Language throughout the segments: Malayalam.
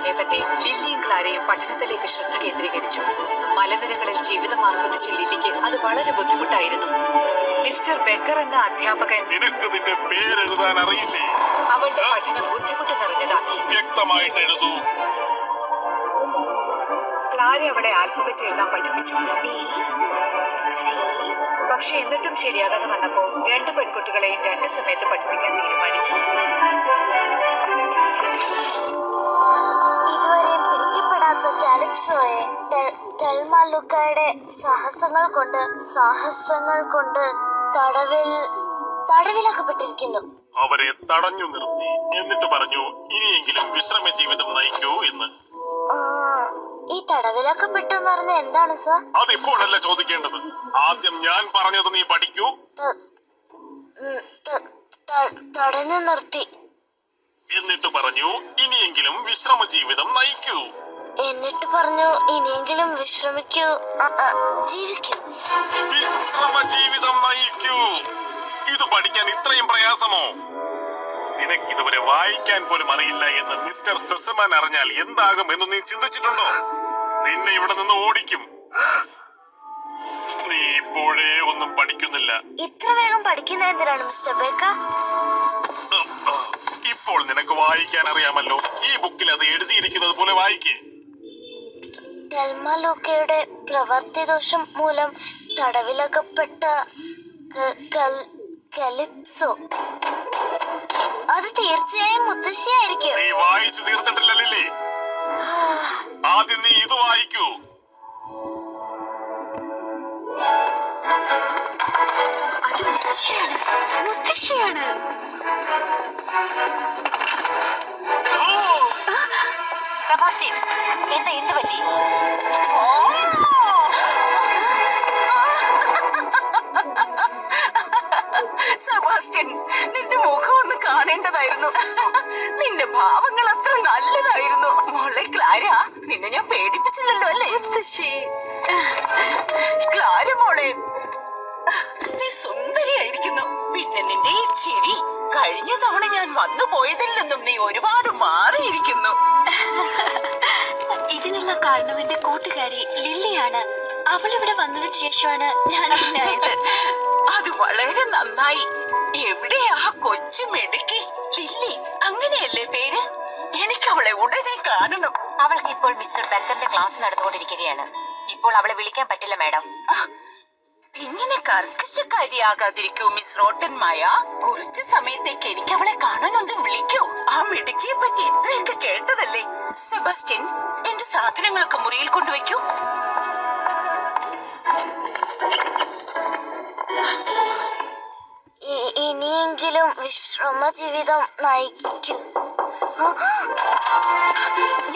ഉടനെ തന്നെ ലില്ലിയും ക്ലാരയും പഠനത്തിലേക്ക് ശ്രദ്ധ കേന്ദ്രീകരിച്ചു. മലനിരകളിൽ ജീവിതം ആസ്വദിച്ച ലില്ലിക്ക് അത് വളരെ ബുദ്ധിമുട്ടായിരുന്നു. മിസ്റ്റർ ബെക്കർ എന്ന അധ്യാപകൻ നിനക്ക് നിന്റെ പേരെഴുതാൻ അറിയില്ലേ? അവളുടെ പഠനം ബുദ്ധിമുട്ട് നിറഞ്ഞതാക്കി. വ്യക്തമായിട്ട് എഴുതൂ. ക്ലാര അവളെ ആൽഫബറ്റ് എഴുതാൻ പഠിപ്പിച്ചു. പക്ഷെ എന്നിട്ടും ശരിയാകാതെ വന്നപ്പോ രണ്ട് പെൺകുട്ടികളെയും രണ്ട് സമയത്ത് പഠിപ്പിക്കാൻ തീരുമാനിച്ചു. ഇതുവരെയും പിടിക്കപ്പെടാത്ത കാലിപ്സോയെ ടെൽമാ ലൂക്കയുടെ സാഹസങ്ങൾ കൊണ്ട് തടവിലാക്കപ്പെട്ടിരിക്കുന്നു. അവരെ തടഞ്ഞു നിർത്തി. എന്നിട്ട് പറഞ്ഞു, ഇനിയെങ്കിലും വിശ്രമ ജീവിതം നയിക്കൂ എന്ന്. ഈ തടവിലാക്കപ്പെട്ടു എന്ന് പറഞ്ഞ എന്താണ് സർ? അതിപ്പോഴല്ല ചോദിക്കേണ്ടത്. ആദ്യം ഞാൻ പറഞ്ഞത് നീ പഠിക്കൂ. തടഞ്ഞു നിർത്തി. എന്നിട്ട് പറഞ്ഞു, ഇനിയെങ്കിലും വിശ്രമ ജീവിതം നയിക്കൂ. എന്നിട്ട് പറഞ്ഞു, ഇനിയെങ്കിലും ജീവിക്കൂ. വിശ്രമ ജീവിതം നയിക്കൂ. ഇത് പഠിക്കാൻ ഇത്രയും പ്രയാസമോ? നിനക്ക് ഇതുവരെ വായിക്കാൻ പോലും അറിയില്ല എന്ന് മിസ്റ്റർ സെസമാൻ അറിഞ്ഞാൽ എന്താകും എന്ന് നീ ചിന്തിച്ചിട്ടുണ്ടോ? നിന്നെ ഇവിടെ നിന്ന് ഓടിക്കും. നീ ഇപ്പോഴേ ഒന്നും പഠിക്കുന്നില്ല. ഇത്ര വേഗം പഠിക്കുന്ന എന്തിനാണ് മിസ്റ്റർ ബേക്കർ? ഇപ്പോൾ നിനക്ക് വായിക്കാൻ അറിയാമല്ലോ. ഈ ബുക്കിൽ അത് എഴുതിയിരിക്കുന്നത് പോലെ വായിക്കേ. ടെൽമാ ലൂക്കയുടെ പ്രവൃത്തി ദോഷം മൂലം തടവിലാക്കപ്പെട്ട കലിപ്സോ. അത് തീർച്ചയായും മുത്തശ്ശിയായിരിക്കും. നീ വായിച്ചു തീർത്തിട്ടില്ലല്ലേ? ആദ്യം നീ ഇത് വായിക്കൂ. അത് മുത്തശ്ശിയാണ്. സെബാസ്റ്റ്യൻ, എന്താ എന്ത് പറ്റി? സെബാസ്റ്റ്യൻ, നിന്റെ മുഖം ഒന്ന് കാണേണ്ടതായിരുന്നു. നിന്റെ ഭാവങ്ങൾ അത്ര നല്ലതായിരുന്നു. മോളെ ക്ലാര, നിന്നെ ഞാൻ പേടിപ്പിച്ചില്ലല്ലോ അല്ലേ? ക്ലാര മോളെ, നീ സുന്ദരിയായിരിക്കുന്നു. പിന്നെ നിന്റെ ഈ ചിരി, കഴിഞ്ഞ തവണ ഞാൻ വന്നു പോയതിൽ നിന്നും നീ ഒരുപാട് മാറിയിരിക്കുന്നു. ഇതിനുള്ള കാരണം എന്റെ കൂട്ടുകാരി ലില്ലിയാണ്. അവളിവിടെ വന്നതിന് ശേഷമാണ് ഞാൻ ഇങ്ങനായത്. അത് വളരെ നന്നായി. എവിടെയാ കൊച്ചു മെടുക്കി? ലില്ലി അങ്ങനെയല്ലേ പേര്? എനിക്ക് അവളെ ഉടനെ കാണണം. അവൾക്ക് ഇപ്പോൾ മിസ്റ്റർ ബെക്കറിന്റെ ക്ലാസ് നടന്നുകൊണ്ടിരിക്കുകയാണ്. ഇപ്പോൾ അവളെ വിളിക്കാൻ പറ്റില്ല മാഡം. ഇങ്ങനെ കർക്കശക്കാരിയാകാതിരിക്കൂ മിസ് റോട്ടൻമായ. കുറച്ചു സമയത്തേക്ക് എനിക്ക് അവളെ കാണാനൊന്ന് വിളിക്കൂ. ആ മിടുക്കിയെ പറ്റി ഇത്രയൊക്കെ കേട്ടതല്ലേ. സെബാസ്റ്റ്യൻ, എന്റെ സാധനങ്ങളൊക്കെ മുറിയിൽ കൊണ്ടുവയ്ക്കൂ. ഇനിയെങ്കിലും വിശ്രമ ജീവിതം നയിക്കൂ.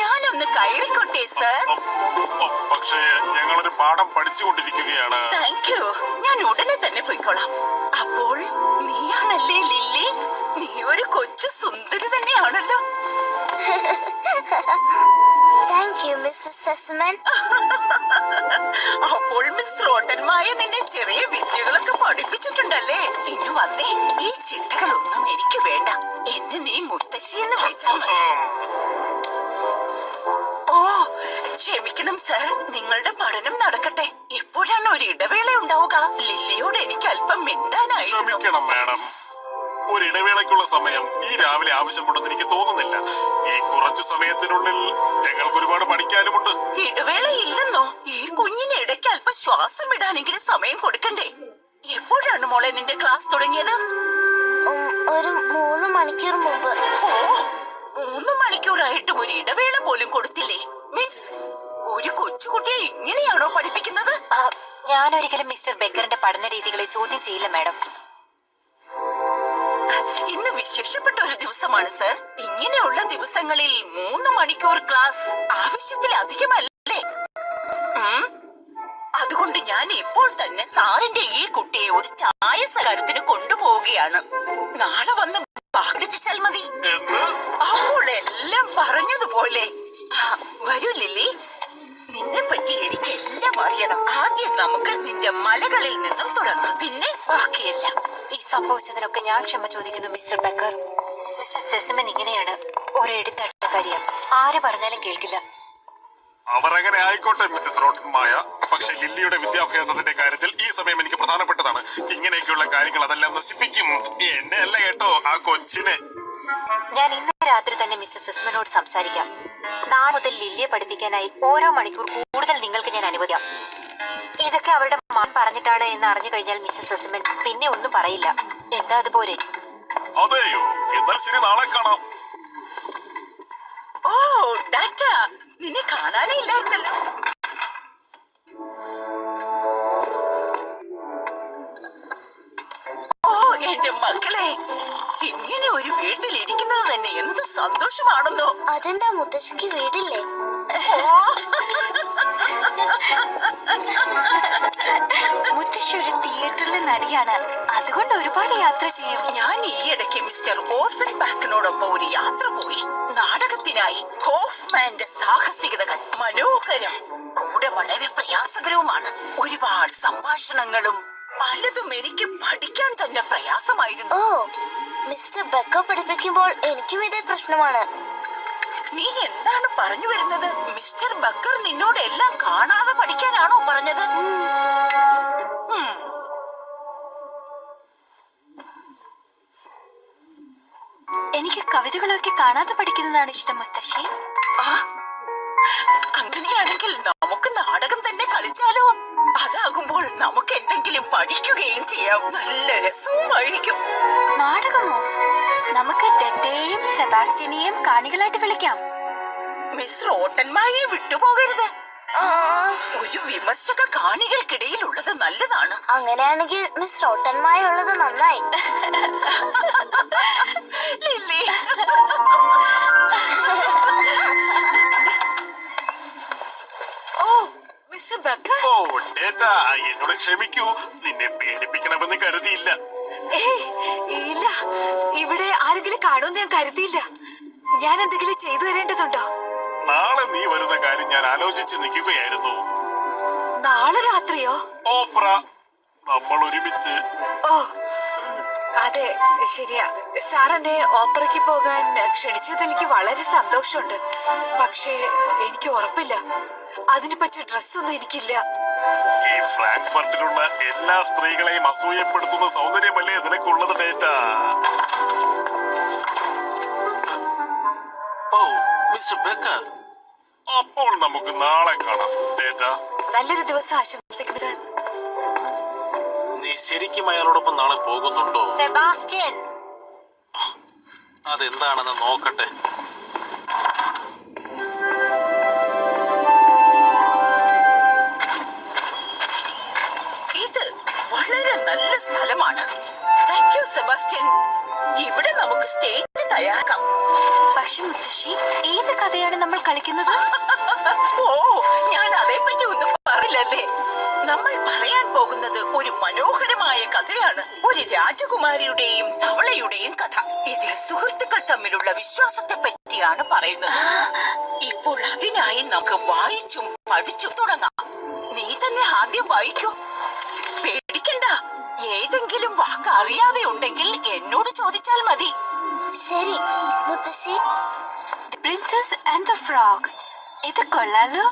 ഞാനൊന്ന് കയറിക്കോട്ടെ സർ? പക്ഷേ ഞങ്ങളൊരു പാഠം പഠിച്ചുകൊണ്ടിരിക്കുകയാണ്. Thank you. ഞാൻ ഉടനെ തന്നെ പോയിക്കോളാം. അപ്പോൾ നീയാണല്ലേ ലില്ലി? നീ ഒരു കൊച്ചു സുന്ദരി തന്നെയാണല്ലോ. Thank you Mrs Sesemann. അപ്പോൾ മിസ് റോട്ടൻമായ നിന്നെ ചെറിയ വിദ്യകളൊക്കെ പഠിപ്പിച്ചിട്ടുണ്ടല്ലേ? ഇനി വന്നേ. ഈ ചിട്ടകളൊന്നും എനിക്ക് വേണ്ട. എന്നെ നീ മുത്തശ്ശി എന്ന് വിളിച്ചാൽ മതി. ഓ, ക്ഷമിക്കണം സർ. നിങ്ങളുടെ പഠനം നടക്കട്ടെ. എപ്പോഴാണ് ഒരു ഇടവേള ഉണ്ടാവുക? ലില്ലിയോട് എനിക്ക് അല്പം മിണ്ടാനായിരുന്നു. ക്ഷമിക്കണം മാഡം, ഒരിടവേളയ്ക്കുള്ള സമയം ഈ രാവിലെ ആവശ്യമുണ്ടെന്ന് എനിക്ക് തോന്നുന്നില്ല. ഈ കുറച്ചു സമയത്തിനുള്ളിൽ ഞങ്ങൾക്ക് ഒരുപാട് പഠിക്കാനുമുണ്ട്. ഇടവേള ഇല്ലെന്നോ? ഈ കുഞ്ഞിന് ഇടയ്ക്ക് അല്പം ശ്വാസം വിടാനെങ്കിലും സമയം കൊടുക്കണ്ടേ? എപ്പോഴാണ് മോളെ നിന്റെ ക്ലാസ് തുടങ്ങിയത്? ഒരു 3 മണിക്കൂർ മുമ്പ്. ഓ, 3 മണിക്കൂറായിട്ടും ഒരു ഇടവേള പോലും കൊടുത്തില്ലേ? മിസ്, ഒരു കൊച്ചുകുട്ടിയെ ഇങ്ങനെയാണോ പഠിപ്പിക്കുന്നത്? ഞാനൊരിക്കലും മിസ്റ്റർ ബെക്കറിന്റെ പഠന രീതികളെ ചോദ്യം ചെയ്യില്ല മാഡം. ഇന്ന് വിശേഷപ്പെട്ട ഒരു ദിവസമാണ് സർ. ഇങ്ങനെയുള്ള ദിവസങ്ങളിൽ 3 മണിക്കൂർ ക്ലാസ് ആവശ്യത്തിലധികമല്ലേ? അതുകൊണ്ട് ഞാൻ ഇപ്പോൾ തന്നെ സാറിന്റെ ഈ കുട്ടിയെ ഒരു ചായ സൽക്കാരത്തിന് കൊണ്ടുപോവുകയാണ്. നാളെ വന്ന് പഠിപ്പിച്ചാൽ മതി. അപ്പോൾ എല്ലാം പറഞ്ഞതുപോലെ. വരൂ ലില്ലി, നിന്നെ പറ്റി എനിക്ക് എല്ലാം അറിയണം. ആദ്യം നമുക്ക് നിന്റെ മലകളിൽ നിന്നും തുടങ്ങാം, പിന്നെ ബാക്കിയെല്ലാം. ഈ സംഭവിച്ചതിനൊക്കെ ഞാൻ ക്ഷമ ചോദിക്കുന്നു മിസ്റ്റർ ബെക്കർ. മിസ്റ്റർ സെസ്മൻ ഇങ്ങനെയാണ് ഒരെഴുത്തട്ട. സ്വന്തക്കാരിയാ, ആര് പറഞ്ഞാലും കേൾക്കില്ല. അവരങ്ങനെ ആയിക്കോട്ടെ മിസ്സസ് റോട്ടൻമായ. പക്ഷെ ലില്ലിയുടെ വിദ്യാഭ്യാസത്തിന്റെ കാര്യത്തിൽ ഈ സമയം എനിക്ക് പ്രധാനപ്പെട്ടതാണ്. ഇങ്ങനെയൊക്കെയുള്ള കാര്യങ്ങൾ അതെല്ലാം നശിപ്പിക്കും. എന്നെ അല്ല കേട്ടോ, ആ കൊച്ചിനെ. ഞാൻ ഇന്ന് രാത്രി തന്നെ മിസ്സസ് സെസ്മനോട് സംസാരിക്കാം. നാളെ മുതൽ ലില്ലിയെ പഠിപ്പിക്കാനായി ഓരോ മണിക്കൂർ കൂടുതൽ നിങ്ങൾക്ക് ഞാൻ അനുവദിക്കാം. ഇതൊക്കെ അവരുടെ മാൻ പറഞ്ഞിട്ടാണ് എന്ന് അറിഞ്ഞു കഴിഞ്ഞാൽ മിസ്സസ് സെസ്മൻ പിന്നെ ഒന്നും പറയില്ല. എന്താ അതുപോലെ? അതെയോ? എന്നാൽ ശരി, നാളെ കാണാം. ഓ ഡാറ്റ, നിന്നെ കാണാനേ ഇല്ലായിരുന്നല്ലോ. ഓ എന്റെ മക്കളെ, ഇങ്ങനെ ഒരു വീട്ടിലിരിക്കുന്നത് തന്നെ എന്ത് സന്തോഷമാണെന്നോ. അതെന്താ മുത്തശ്ശിക്ക് വീടില്ലേ? മുത്തശ്ശി ഒരു തിയേറ്ററിലെ നടിയാണ്, അതുകൊണ്ട് ഒരുപാട് യാത്ര ചെയ്യും. ഞാൻ ഈയിടയ്ക്ക് മിസ്റ്റർ ഓർഫൻ ബാക്കിനോടൊപ്പം ഒരു യാത്ര പോയി. നാടകത്തിനായി ഹോഫ്മാന്റെ സാഹസികതകൾ മനോഹരം, കൂടെ വളരെ പ്രയാസകരവുമാണ്. ഒരുപാട് സംഭാഷണങ്ങളും പലതും എനിക്ക് പഠിക്കാൻ തന്നെ പ്രയാസമായിരുന്നു. ഓ, മിസ്റ്റർ ബെക്കർ പഠിപ്പിക്കുമ്പോൾ എനിക്കും ഇതേ പ്രശ്നമാണ്. നീ എന്താണ് പറഞ്ഞു വരുന്നത്? മിസ്റ്റർ ബക്കർ നിന്നോട് എല്ലാം കാണാതെ പഠിക്കാനാണോ പറഞ്ഞത്? എനിക്ക് കവിതകളൊക്കെ കാണാതെ പഠിക്കുന്നതാണ് ഇഷ്ടം മുത്തശ്ശി. അങ്ങനെയാണെങ്കിൽ നമുക്ക് നാടകം തന്നെ കളിച്ചാലോ? അതാകുമ്പോൾ നമുക്ക് എന്തെങ്കിലും പഠിക്കുകയും ചെയ്യാം. നല്ല രസവുമായിരിക്കും. നാടകമോ? നമുക്ക് ഡെറ്റയെയും സെബാസ്റ്റ്യനെയും കാണികളായിട്ട് വിളിക്കാം. മിസ് റോട്ടന്മാരെ വിട്ടുപോകരുത്. ആ, ഒരു വിമർശക കാണികൾക്കിടയിൽ ഉള്ളത് നല്ലതാണ്. അങ്ങനെയാണെങ്കിൽ മിസ് റോട്ടന്മായ ഉള്ളത് നന്നായി. ലില്ലി, ഓ മിസ്റ്റർ ബക്കർ. ഓ ഡേറ്റ, എന്നോട് ക്ഷമിക്കൂ. നിന്നെ പേടിപ്പിക്കണമെന്ന് കരുതിയില്ല. ഏയ് ഇല്ല, ഇവിടെ ആരെങ്കിലും കാണുമെന്ന് ഞാൻ കരുതിയില്ല. ഞാൻ എന്തെങ്കിലും ചെയ്തു തരേണ്ടതുണ്ടോ? നാളെ നീ വരുന്ന കാര്യം ഞാൻ ആലോചിച്ച് നിൽക്കുകയായിരുന്നു. നാളെ രാത്രിയോ? ഓപ്ര, നമ്മൾ ഒരുമിച്ച്. ഓ അതെ, ശരിയാ. സാർ എന്നെ ഓപ്പറയ്ക്ക് പോകാൻ ക്ഷണിച്ചത് എനിക്ക് വളരെ സന്തോഷമുണ്ട്. പക്ഷേ എനിക്ക് ഉറപ്പില്ല, അതിന് പറ്റിയ ഡ്രസ്സൊന്നും എനിക്കില്ല. ഈ ഫ്രാങ്ക്ഫർട്ടിലുള്ള എല്ലാ സ്ത്രീകളെയും അസൂയപ്പെടുത്തുന്ന സൗന്ദര്യമല്ലേ നിനക്കുള്ളത് ഡേറ്റ? ഓ മിസ്റ്റർ ബക്കർ, അപ്പോൾ നമുക്ക് നാളെ കാണാം ഡേറ്റ. നല്ലൊരു ദിവസം ആശംസിക്കുന്നു സാർ. നീ ശരിക്കും അയാളോടൊപ്പം നാളെ പോകുന്നുണ്ടോ? സെബാസ്റ്റ്യൻ, അതെന്താണെന്ന് നോക്കട്ടെ. ഇത് വളരെ നല്ല സ്ഥലമാണ്. Thank you Sebastian. ഇവിടെ നമുക്ക് സ്റ്റേജ് തയ്യാറാക്കാം. പക്ഷെ മുത്തശ്ശി, ഏത് കഥയാണ് നമ്മൾ കളിക്കുന്നത്? ഓ, ഞാൻ അതേപ്പറ്റി ഒന്നും പറഞ്ഞില്ലല്ലേ. നമ്മൾ പറയാൻ പോകുന്നത് ഒരു മനോഹരമായ കഥയാണ്. ഒരു രാജകുമാരിയുടെയും തവളയുടെയും കഥ. ഇതിൽ സുഹൃത്തുക്കൾ തമ്മിലുള്ള വിശ്വാസത്തെ പറ്റിയാണ് പറയുന്നത്. ഇപ്പോൾ അതിനായി നമുക്ക് വായിച്ചും പഠിച്ചും തുടങ്ങാം. നീ തന്നെ ആദ്യം വായിക്കൂ. പേടിക്കണ്ട. ഏതെങ്കിലും വാക്ക് അറിയാതെ ഉണ്ടെങ്കിൽ എന്നോട് ചോദിച്ചാൽ മതി. ശരി മുത്തശ്ശി. The Princess and the Frog. ഇത് കൊള്ളാലോ.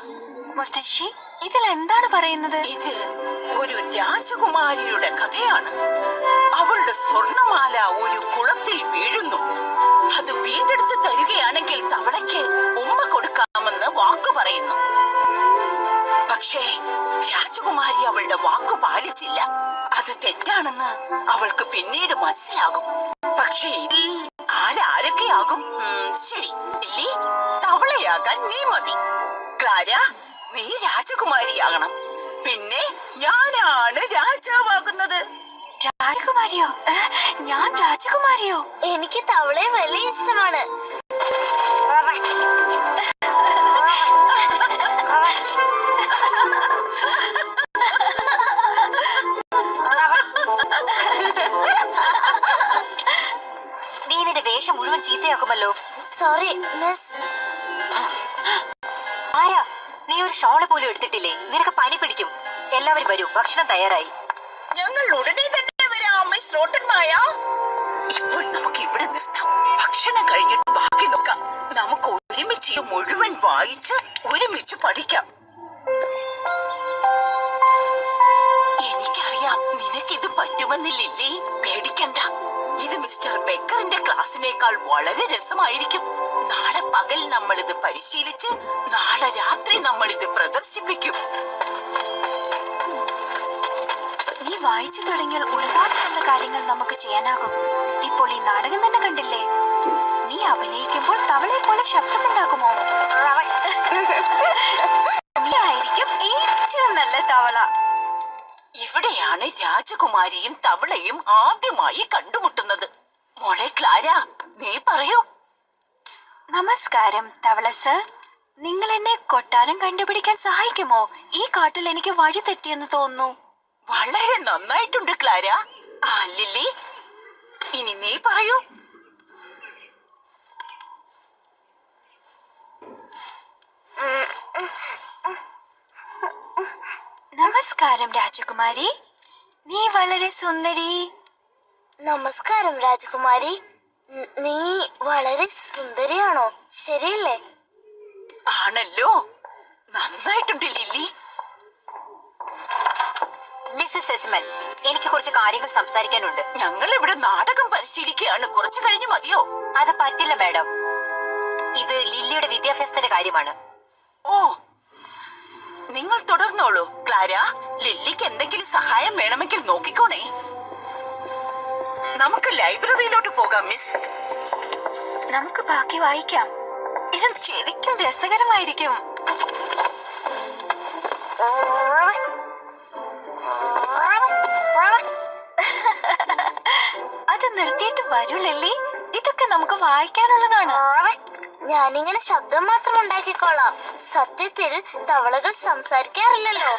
മുത്തശ്ശി, ഇതിൽ എന്താണ് പറയുന്നത്? ഇത് ഒരു രാജകുമാരിയുടെ കഥയാണ്. അവളുടെ സ്വർണമാല ഒരു കുളത്തിൽ വീഴുന്നു. അത് വീണ്ടെടുത്ത് തരികയാണെങ്കിൽ തവളയ്ക്ക് ഉമ്മ കൊടുക്കാമെന്ന് വാക്കു പറയുന്നു. പക്ഷേ രാജകുമാരി അവളുടെ വാക്കു പാലിച്ചില്ല. അത് തെറ്റാണെന്ന് അവൾക്ക് പിന്നീട് മനസ്സിലാകും. പക്ഷേ ഇതിൽ ആരൊക്കെയാകും? ശരി, ലില്ലി, തവളയാകാൻ നീ മതി. ക്ലാര, നീ രാജകുമാരിയാകണം. പിന്നെ ഞാനാണ് രാജാവാകുന്നത്. രാജകുമാരിയോ? ഞാൻ രാജകുമാരിയോ? എനിക്ക് തവളയെ വലിയ ഇഷ്ടമാണ്. നീ നിന്റെ വേഷം മുഴുവൻ ചീത്തയാക്കുമല്ലോ. Sorry miss. ആരാ, നീ ഒരു ഷോള് പോലും എടുത്തിട്ടില്ലേ? നിനക്ക് പനി പിടിക്കും. എല്ലാവരും വരൂ, ഭക്ഷണം തയ്യാറായി. ഞങ്ങൾ ഉടനെ തന്നെ വരാം മിസ് റോട്ടന്മായ. ഇപ്പോൾ നമുക്ക് ഇവിടെ നിർത്താം. ഭക്ഷണം കഴിഞ്ഞിട്ട് ബാക്കി നോക്കാം. നമുക്ക് ഒരു ഒരുമിച്ച് ഇത് മുഴുവൻ വായിച്ച് ഒരുമിച്ച് പഠിക്കാം. എനിക്കറിയാം നിനക്കിത് പറ്റുമെന്നില്ലേ. പേടിക്കണ്ട. ഇത് മിസ്റ്റർ ബെക്കറിന്റെ ക്ലാസ്സിനേക്കാൾ വളരെ രസമായിരിക്കും. നാളെ പകൽ നമ്മൾ ഇത് പരിശീലിച്ച് നാളെ രാത്രി നമ്മൾ ഇത് പ്രദർശിപ്പിക്കും. നീ വായിച്ചു തുടങ്ങിയാൽ ഒരുപാട് നല്ല കാര്യങ്ങൾ നമുക്ക് ചെയ്യാനാകും. ഇപ്പോൾ ഈ നാടകം തന്നെ കണ്ടില്ലേ? നീ അഭിനയിക്കുമ്പോൾ തവളയെ പോലെ ശബ്ദമുണ്ടാകുമോ? നീ ആയിരിക്കും ഏറ്റവും നല്ല തവള. ഇവിടെയാണ് രാജകുമാരിയും തവളയും ആദ്യമായി കണ്ടുമുട്ടുന്നത്. മോളെ ക്ലാര, നീ പറയൂ. നമസ്കാരം തവള സർ. നിങ്ങൾ എന്നെ കൊട്ടാരം കണ്ടുപിടിക്കാൻ സഹായിക്കുമോ? ഈ കാട്ടിൽ എനിക്ക് വഴി തെറ്റിയെന്ന് തോന്നുന്നു. വളരെ നന്നായിട്ടുണ്ട് ക്ലാര. ആ ലില്ലി, ഇനി നീ പറയൂ. നമസ്കാരം രാജകുമാരി. നീ വളരെ സുന്ദരി. നമസ്കാരം രാജകുമാരി. നീ വളരെ സുന്ദരിയാണോ? ശരിയല്ലേ? ആണല്ലോ. നന്നായിട്ടുണ്ട് ലില്ലി. മിസ്സസ് സെസ്മൻ, എനിക്ക് കുറച്ച് കാര്യങ്ങൾ സംസാരിക്കാനുണ്ട്. ഞങ്ങൾ ഇവിടെ നാടകം പരിശീലിക്കുകയാണ്. കുറച്ചു കഴിഞ്ഞ് മതിയോ? അത് പറ്റില്ല മാഡം. ഇത് ലില്ലിയുടെ വിദ്യാഭ്യാസത്തിന്റെ കാര്യമാണ്. ഓ, നിങ്ങൾ തുടർന്നോളൂ. ക്ലാര, ലില്ലിക്ക് എന്തെങ്കിലും സഹായം വേണമെങ്കിൽ നോക്കിക്കോണേ. നമുക്ക് ലൈബ്രറിയിലോട്ട് പോകാം മിസ്. നമുക്ക് ബാക്കി വായിക്കാം. ഇത് ശരിക്കും രസകരമായിരിക്കും. അത് നിർത്തിയിട്ട് വരൂ ലില്ലി. ഇതൊക്കെ നമുക്ക് വായിക്കാനുള്ളതാണ്. ഞാനിങ്ങനെ ശബ്ദം മാത്രം ഉണ്ടാക്കിക്കോളാം. സത്യത്തിൽ തവളകൾ സംസാരിക്കാറില്ലല്ലോ.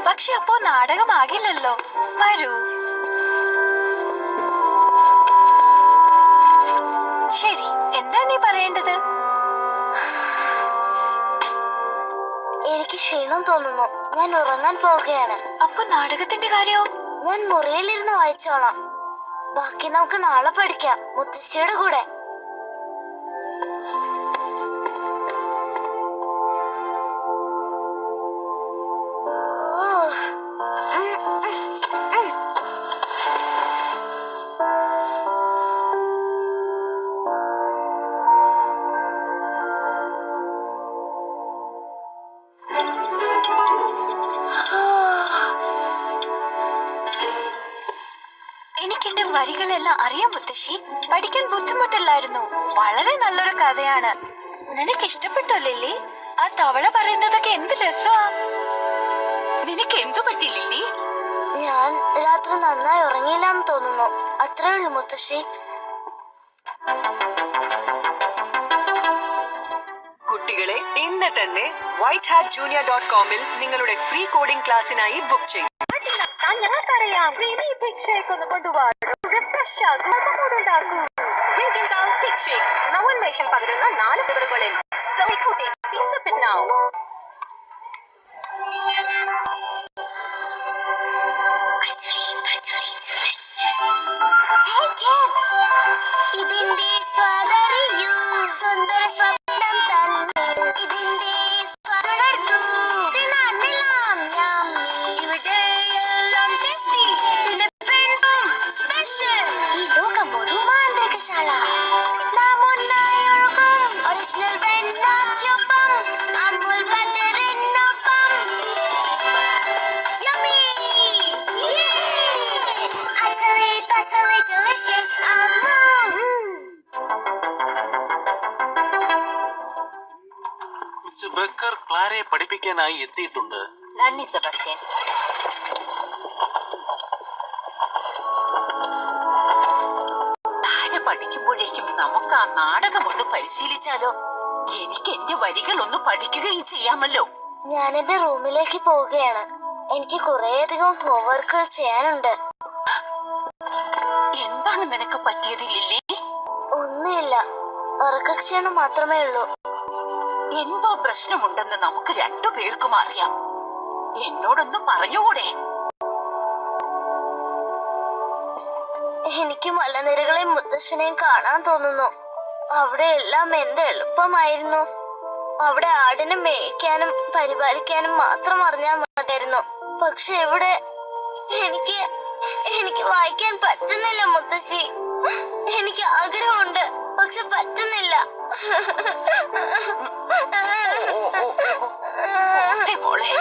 പക്ഷെ അപ്പോ നാടകമാകില്ലല്ലോ. വരൂ. ശരി, എന്താ നീ പറയേണ്ടത്? എനിക്ക് ക്ഷീണം തോന്നുന്നു. ഞാൻ ഉറങ്ങാൻ പോവുകയാണ്. അപ്പൊ നാടകത്തിന്റെ കാര്യോ? ഞാൻ മുറിയിലിരുന്ന് വായിച്ചോളാം. ബാക്കി നമുക്ക് നാളെ പഠിക്കാം, മുത്തശ്ശിയുടെ കൂടെ. എനിക്കെന്റെ വരികളെല്ലാം അറിയാം മുത്തശ്ശി. പഠിക്കാൻ ബുദ്ധിമുട്ടില്ലായിരുന്നു. വളരെ നല്ലൊരു കഥയാണ്. നിനക്ക് ഇഷ്ടപ്പെട്ടോ ലില്ലി? ആ തവള പറയുന്നതൊക്കെ എന്ത് രസമാ. നിനക്ക് എന്തു പറ്റി ലില്ലി? ഞാൻ രാത്രി നന്നായി ഉറങ്ങിയില്ലാന്ന് തോന്നുന്നു. അത്രേ ഉള്ളൂ മുത്തശ്ശി. കുട്ടികളെ, ഇന്ന് തന്നെ whitehatjunior.com-ൽ നിങ്ങളുടെ ഫ്രീ കോഡിംഗ് ക്ലാസ്സിനായി ബുക്ക് ചെയ്യും. ഞങ്ങൾക്കറിയാം. നവോന്മേഷം പകരുന്ന 4 ഫ്ലേവറുകളിൽ. So tasty, sip it now. Hey kids! ഇതിന്റെ സ്വാദറിയൂ. സുന്ദര സ്വപ്നം തന്നെ ഇതിന്റെ സ്വാദുണർത്തൂ. തിന്നാനെല്ലാം yummy. ഇവിടെ എല്ലാം tasty. പിന്നെ friends-ഉം special. ഈ ലോകം ഒരു മാന്ത്രികശാല. നാം ഒന്നായി ഒഴുകും original വെണ്ണയ്ക്കൊപ്പം. അമൂൽ ബട്ടറിനൊപ്പം. Yummy! Yay! Utterly delicious. Mister Bakker ക്ലാരയെ പഠിപ്പിക്കാനായി എത്തിയിട്ടുണ്ട്. നന്ദി സെബാസ്റ്റ്യൻ. ക്ലാര പഠിക്കുമ്പോഴേക്കും നമുക്ക് ആ നാടകം ഒന്ന് പരിശീലിച്ചാലോ? എനിക്ക് എന്റെ വരികൾ ഒന്ന് പഠിക്കുകയും ചെയ്യാമല്ലോ. ഞാൻ എന്റെ റൂമിലേക്ക് പോവുകയാണ്. എനിക്ക് കുറേയധികം ഹോംവർക്കുകൾ ചെയ്യാനുണ്ട്. എന്താണ് നിനക്ക് പറ്റിയത് ലില്ലി? ഒന്നുമില്ല, ഉറക്കക്ഷീണം മാത്രമേ ഉള്ളൂ. എന്തോ പ്രശ്നമുണ്ടെന്ന് നമുക്ക് 2 പേർക്കും അറിയാം. എന്നോടൊന്ന് പറഞ്ഞുകൂടെ? എനിക്ക് മലനിരകളെയും മുത്തശ്ശനെയും കാണാൻ തോന്നുന്നു. അവിടെ എല്ലാം എന്ത് എളുപ്പമായിരുന്നു. അവിടെ ആടിനെ മേയ്ക്കാനും പരിപാലിക്കാനും മാത്രം അറിഞ്ഞാൽ മതിയായിരുന്നു. പക്ഷെ ഇവിടെ എനിക്ക് വായിക്കാൻ പറ്റുന്നില്ല മുത്തശ്ശി. എനിക്ക് ആഗ്രഹമുണ്ട്, പക്ഷെ പറ്റുന്നില്ല. മോളെ,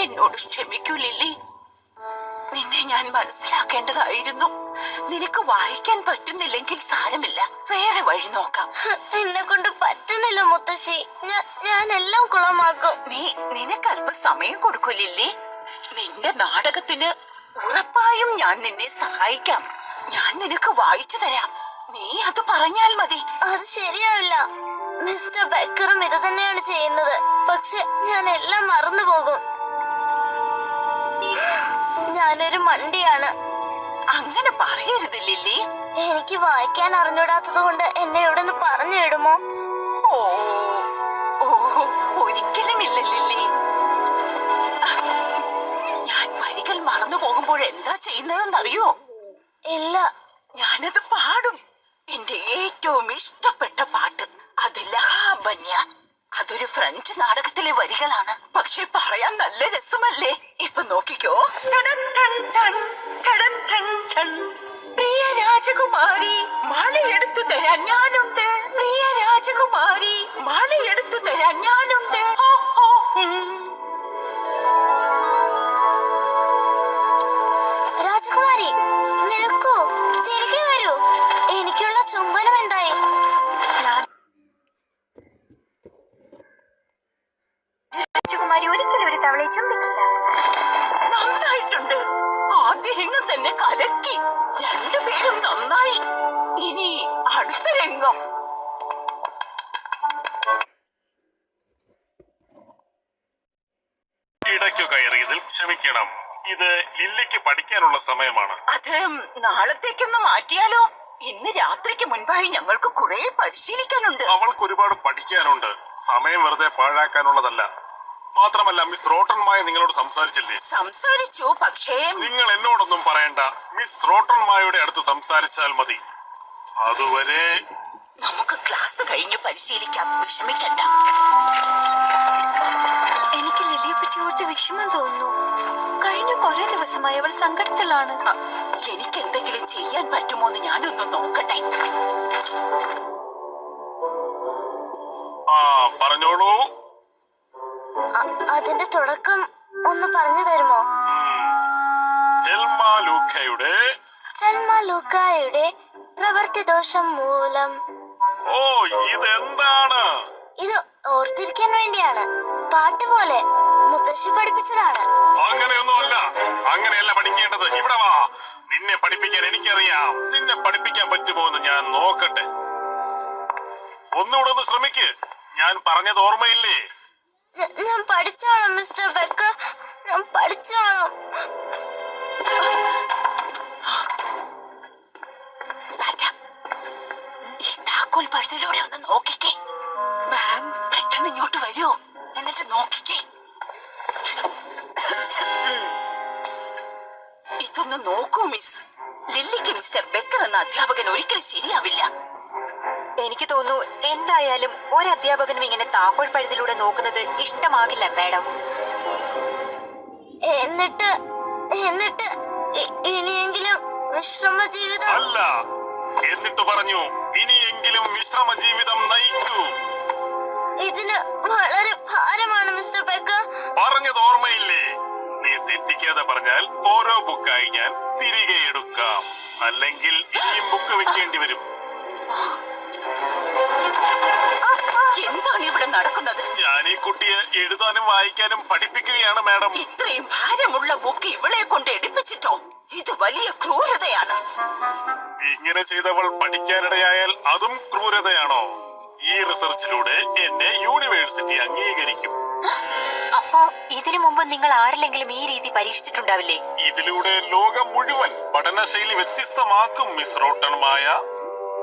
എന്നോട് ക്ഷമിക്കൂ ലില്ലി. നിന്നെ ഞാൻ മനസ്സിലാക്കേണ്ടതായിരുന്നു. നിനക്ക് വായിക്കാൻ പറ്റുന്നില്ലെങ്കിൽ സാരമില്ല, വേറെ വഴി നോക്കാം. എന്നെ കൊണ്ട് പറ്റുന്നില്ല മുത്തശ്ശി. ഞാൻ എല്ലാം കുളമാക്കും. നിനക്ക് അല്പം സമയം കൊടുക്കൂ ലില്ലി. നിന്റെ നാടകത്തിന് ഉറപ്പായും ഞാൻ നിന്നെ സഹായിക്കാം. ഞാൻ നിനക്ക് വായിച്ചു തരാം. നീ അത് പറഞ്ഞാൽ മതി. അത് ശരിയാവില്ല. മിസ്റ്റർ ബക്കറും ഇത് തന്നെയാണ് ചെയ്യുന്നത്. പക്ഷെ ഞാൻ എല്ലാം മറന്നു പോകും. ഞാനൊരു മണ്ടിയാണ്. അങ്ങനെ പറയരുത് ലില്ലി. എനിക്ക് വായിക്കാൻ അറിഞ്ഞൂടാത്തത് കൊണ്ട് എന്നെ ഇവിടെ നിന്ന് പറഞ്ഞു വിടുമോ? ഒരിക്കലുമില്ല ലില്ലി. ഞാൻ വരികൾ മറന്നു പോകുമ്പോൾ എന്താ ചെയ്യുന്നതെന്നറിയോ? ഇല്ല. ഞാനത് പാടും. എന്റെ ഏറ്റവും ഇഷ്ടപ്പെട്ട പാട്ട് അത് ലഹാബന്യ. അതൊരു ഫ്രഞ്ച് നാടകത്തിലെ വരികളാണ്. പക്ഷെ പറയാൻ നല്ല രസമല്ലേ? ഇപ്പൊ നോക്കിക്കോ. പ്രിയ രാജകുമാരി, മാലയെടുത്തു തരാൻ ഞാനുണ്ട്. പ്രിയ രാജകുമാരി, മാലയെടുത്തു തരാൻ ഞാനുണ്ട്. രാജകുമാരി നിൽക്കൂ, തിരികെ വരൂ. എനിക്കുള്ള ചുംബനം എന്തായി? രാജകുമാരി ഒരിക്കലും ഒരു തവളയെ ചുംബിക്കില്ല. നന്നായിട്ടുണ്ട്. ആദ്യ രംഗം തന്നെ കലക്കി. രണ്ടുപേരും നന്നായി. ഇനി അടുത്ത രംഗം. ഇടയ്ക്കു കയറിയതിൽ ക്ഷമിക്കണം. ഇത് ലില്ലിക്ക് പഠിക്കാനുള്ള സമയമാണ്. അത് നാളത്തേക്കൊന്ന് മാറ്റിയാലോ? ഇന്ന് രാത്രിക്ക് മുൻപായി ഞങ്ങൾക്ക് കുറെ പരിശീലിക്കാനുണ്ട്. അവൾക്ക് ഒരുപാട് പഠിക്കാനുണ്ട്. സമയം വെറുതെ പാഴാക്കാനുള്ളതല്ല. മാത്രമല്ല, മിസ് റോട്ടൺമായ നിങ്ങളോട് സംസാരിച്ചില്ലേ? സംസാരിച്ചു. പക്ഷേ നിങ്ങൾ എന്നോടൊന്നും പറയണ്ട. മിസ് റോട്ടൺമായുടെ അടുത്ത് സംസാരിച്ചാൽ മതി. അതുവരെ നമുക്ക് ക്ലാസ് കഴിഞ്ഞ് പരിശീലിക്കാം. വിഷമിക്കണ്ട. എനിക്ക് ലില്ലിയെ പറ്റി ഓർത്ത് വിഷമം തോന്നുന്നു. കഴിഞ്ഞ കുറെ ദിവസമായി അവൾ സങ്കടത്തിലാണ്. എനിക്ക് എന്തെങ്കിലും ചെയ്യാൻ പറ്റുമോ എന്ന് ഞാനൊന്ന് നോക്കട്ടെ. പറഞ്ഞോളൂ. അതിന്റെ തുടക്കം ഒന്ന് പറഞ്ഞു തരുമോ? ലൂക്കായുടെ പ്രവൃത്തി ദോഷം മൂലം. ഇതെന്താണ്? ഇത് ഓർത്തിരിക്കാൻ വേണ്ടിയാണ്. പാട്ട് പോലെ മുത്തശ്ശി പഠിപ്പിച്ചതാണ്. അങ്ങനെയൊന്നുമല്ല. അങ്ങനെയല്ല പഠിക്കേണ്ടത്. ഇവിടെ വാ. നിന്നെ പഠിപ്പിക്കാൻ എനിക്കറിയാം. നിന്നെ പഠിപ്പിക്കാൻ പറ്റുമോ എന്ന് ഞാൻ നോക്കട്ടെ. ഒന്നുകൂടെ ഒന്ന് ശ്രമിക്ക്. ഞാൻ പറഞ്ഞത് ഓർമ്മയില്ലേ? ഞാൻ പഠിച്ചോളാം മിസ്റ്റർ ബക്കർ. ഞാൻ പഠിച്ചോളാം. ഈ താക്കോൽ പഴുതിലൂടെ ഒന്ന് നോക്കിക്കേ. പെട്ടെന്ന് ഇങ്ങോട്ട് വരൂ. എന്നിട്ട് നോക്കിക്കേ. ഇതൊന്ന് നോക്കൂ മിസ്. ലില്ലിക്ക് മിസ്റ്റർ ബക്കർ എന്ന അധ്യാപകൻ ഒരിക്കലും ശരിയാവില്ല. എനിക്ക് തോന്നുന്നു എന്തായാലും ഒരു അധ്യാപകനും ഇങ്ങനെ താക്കോൽ പഴുതിലൂടെ നോക്കുന്നത് ഇഷ്ടമാകില്ല മാഡം. എന്നിട്ട് ഇനിയെങ്കിലും വിശ്രമ ജീവിതം അല്ല. എന്നിട്ട് പറഞ്ഞു, ഇനിയെങ്കിലും വിശ്രമ ജീവിതം നയിക്കൂ. ഇതിന് വളരെ ഭാരമാണ് മിസ്റ്റർ ബക്കർ. പറഞ്ഞത് ഓർമ്മയില്ലേ? നീ തെറ്റിക്കാതെ പറഞ്ഞാൽ ഓരോ ബുക്കായി ഞാൻ തിരികെ എടുക്കാം. അല്ലെങ്കിൽ ഇനിയും ബുക്ക് വെക്കേണ്ടി വരും. എന്താണ് ഇവിടെ നടക്കുന്നത്? ഞാൻ ഈ കുട്ടിയെ എഴുതാനും വായിക്കാനും പഠിപ്പിക്കുകയാണ് മാഡം. ഇത്രയും ഭാരമുള്ള ബുക്ക് ഇവളെ കൊണ്ട് എടുപ്പിച്ചിട്ടോ? ഇത് വലിയ ക്രൂരതയാണ്. ഇങ്ങനെ ചെയ്തവൾ പഠിക്കാനിടയായാൽ അതും ക്രൂരതയാണോ? ഈ റിസർച്ചിലൂടെ എന്നെ യൂണിവേഴ്സിറ്റി അംഗീകരിക്കും. അപ്പോ ഇതിനു മുമ്പ് നിങ്ങൾ ആരിലെങ്കിലും ഈ രീതി പരീക്ഷിച്ചിട്ടുണ്ടാവില്ലേ? ഇതിലൂടെ ലോകം മുഴുവൻ പഠനശൈലി വ്യത്യസ്തമാക്കും മിസ് റോട്ടൺമായ.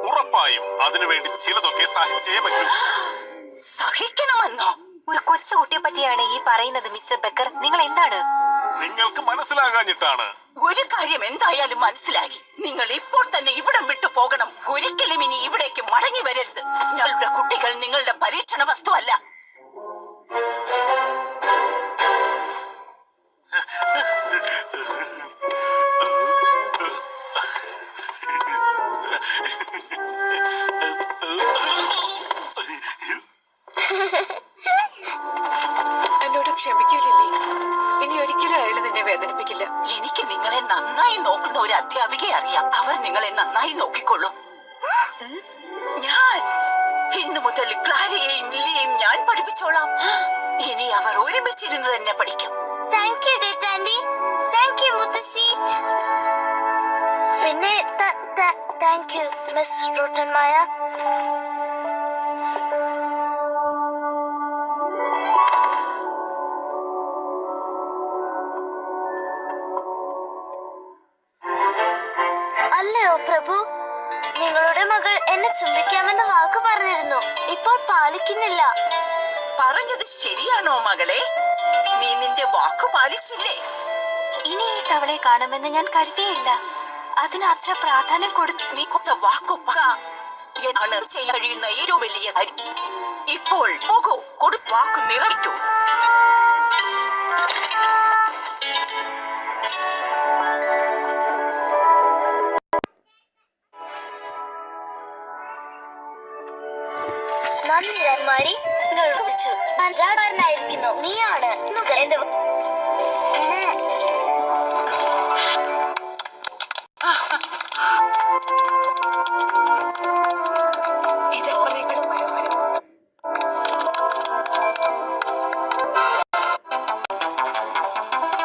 ഉറപ്പായും അതിനുവേണ്ടി ചിലതൊക്കെ സഹിച്ചേ പറ്റൂ. സഹിക്കണമെന്നോ? ഒരു കൊച്ചുകുട്ടിയെ പറ്റിയാണ് ഈ പറയുന്നത് മിസ്റ്റർ ബക്കർ. നിങ്ങൾ എന്താണ്? നിങ്ങൾക്ക് മനസ്സിലാകാഞ്ഞിട്ടാണ്. ഒരു കാര്യം എന്തായാലും മനസ്സിലായി. നിങ്ങൾ ഇപ്പോൾ തന്നെ ഇവിടം വിട്ടു പോകണം. ഒരിക്കലും ഇനി ഇവിടേക്ക് മടങ്ങി വരരുത്. ഞങ്ങളുടെ കുട്ടികൾ നിങ്ങളുടെ പരീക്ഷണ വസ്തുവല്ല. എന്നോട് ക്ഷമിക്കില്ലേ? ഇനി ഒരിക്കലും അയാൾ നിന്നെ വേദനിപ്പിക്കില്ല. എനിക്ക് നിങ്ങളെ നന്നായി നോക്കുന്ന ഒരു അധ്യാപികയെ അറിയാം. അവർ നിങ്ങളെ നന്നായി നോക്കിക്കൊള്ളും. ഞാൻ ഇന്നു മുതൽ ക്ലാരയെയും ലില്ലിയെയും ഞാൻ പഠിപ്പിച്ചോളാം. ഇനി അവർ ഒരുമിച്ചിരുന്ന് തന്നെ പഠിക്കും. Thank you Dete aunty. Thank you മുത്തശ്ശി. പിന്നെ താങ്ക് യു മിസ് റോട്ടൻമായ. അല്ലയോ പ്രഭു, നിങ്ങളുടെ മകൾ എന്നെ ചുംബിക്കാമെന്ന് വാക്ക് പറഞ്ഞിരുന്നു. ഇപ്പോൾ പാലിക്കുന്നില്ല. പറഞ്ഞത് ശരിയാണോ മകളെ? നീ നിന്റെ വാക്ക് പാലിച്ചില്ലേ? ഇനി ഈ തവളയെ കാണുമെന്ന് ഞാൻ കരുതിയില്ല. അതിന് അത്ര പ്രാധാന്യം കൊടുത്തു. നീ കൊടുത്ത വാക്കു എന്നാണ് ചെയ്യാൻ കഴിയുന്ന ഏറ്റവും വലിയ കാര്യം. ഇപ്പോൾ പോകൂ, കൊടുത്ത വാക്ക് നിറവേറ്റൂ. നന്ദി രാജകുമാരി. നിങ്ങൾ വിളിച്ചു. ഞാൻ രാജകുമാരനായിരിക്കുന്നു. നീയാണ് എന്റെ